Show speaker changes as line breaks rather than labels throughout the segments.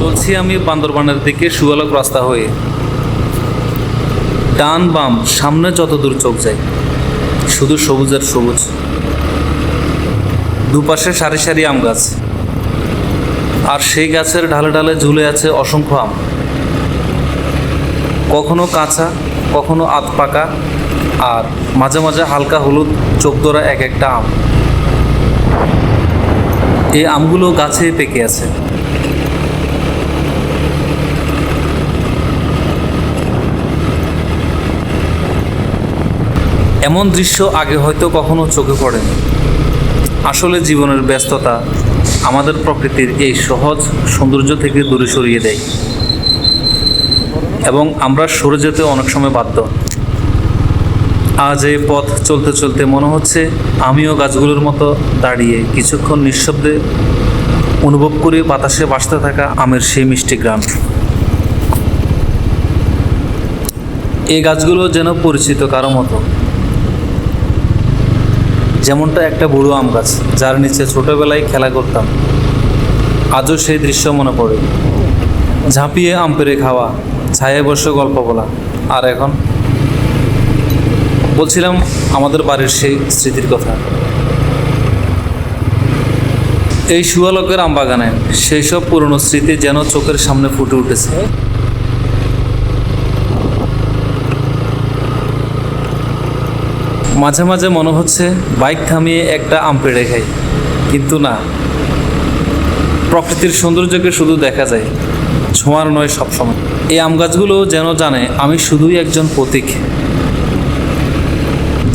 চলছি আমি বান্দরবানের দিকে সুয়ালক রাস্তা হয়ে। ডান বাম সামনে যত দূর চোখ যায় শুধু সবুজের সবুজ। দুপাশে সারি সারি আম গাছ, আর সেই গাছের ঢালে ঢালে ঝুলে আছে অসংখ্য আম, কখনো কাঁচা কখনো আধ পাকা, আর মাঝে মাঝে হালকা হলুদ চোখ ধরা এক একটা আম। এই আমগুলো গাছে পেকে আছে। এমন দৃশ্য আগে হয়তো কখনো চোখে পড়েনি। আসলে জীবনের ব্যস্ততা আমাদের প্রকৃতির এই সহজ সৌন্দর্য থেকে দূরে সরিয়ে দেয়, এবং আমরা সরে যেতে অনেক সময় বাধ্য। আজ এই পথ চলতে চলতে মনে হচ্ছে আমিও গাছগুলোর মতো দাঁড়িয়ে কিছুক্ষণ নিঃশব্দে অনুভব করে বাতাসে ভাসতে থাকা আমের সেই মিষ্টি গ্রাম। এই গাছগুলো যেন পরিচিত কারো মতো, যেমনটা একটা বুড়ো আম গাছ যার নিচে ছোটবেলায় খেলা করতাম। আজও সেই দৃশ্য মনে পড়ে, ঝাঁপিয়ে আম পেড়ে খাওয়া, ছায়ায় বসে গল্প বলা। আর এখন বলছিলাম আমাদের বাড়ির সেই স্মৃতির কথা। এই সুয়ালকের আম বাগানে সেই সব পুরনো স্মৃতি যেন চোখের সামনে ফুটে উঠেছে। মাঝে মাঝে মনে হচ্ছে বাইক থামিয়ে একটা আম পেড়ে খাই, কিন্তু না, প্রকৃতির সৌন্দর্যকে শুধু দেখা যায়, ছোঁয়ার নয় সবসময়। এই আম গাছগুলো যেন জানে আমি শুধুই একজন প্রতীক,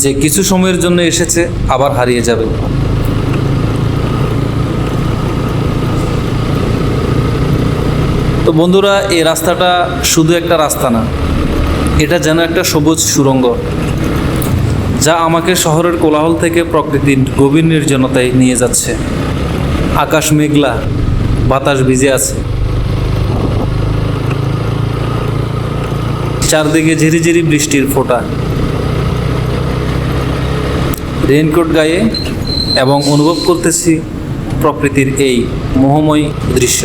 যে কিছু সময়ের জন্য এসেছে আবার হারিয়ে যাবে। তো বন্ধুরা, এই রাস্তাটা শুধু একটা রাস্তা না, এটা যেন একটা সবুজ সুড়ঙ্গ, যা আমাকে শহরের কোলাহল থেকে প্রকৃতির গভীর নির্জনতায় নিয়ে যাচ্ছে। আকাশ মেঘলা, বাতাস ভিজে আছে, চারদিকে ঝিরিঝিরি বৃষ্টির ফোঁটা। রেইনকোট গায়ে এবং অনুভব করতেছি প্রকৃতির এই মোহময় দৃশ্য।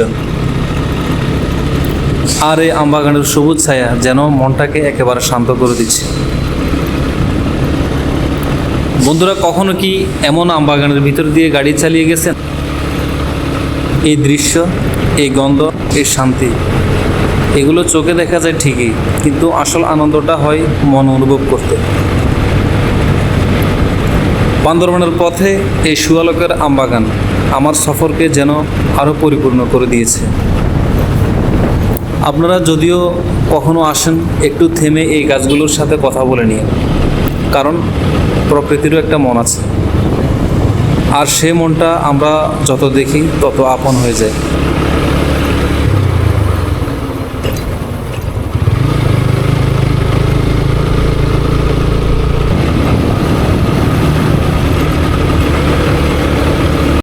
আর এই আমবাগানের সবুজ ছায়া যেন মনটাকে একেবারে শান্ত করে দিচ্ছে। বন্ধুরা, কখনো কি এমন আমবাগানের ভিতর দিয়ে গাড়ি চালিয়ে গেছেন? এই দৃশ্য, এই গন্ধ, এই শান্তি, এগুলো চোখে দেখা যায় ঠিকই, কিন্তু আসল আনন্দটা হয় মন অনুভব করতে। বান্দরবানের পথে এই সুয়ালকের আমবাগান আমার সফরকে যেন আরও পরিপূর্ণ করে দিয়েছে। আপনারা যদিও কখনো আসেন, একটু থেমে এই গাছগুলোর সাথে কথা বলে নিন, কারণ প্রকৃতিরও একটা মন আছে, আর সেই মনটা আমরা যত দেখি তত আপন হয়ে যায়।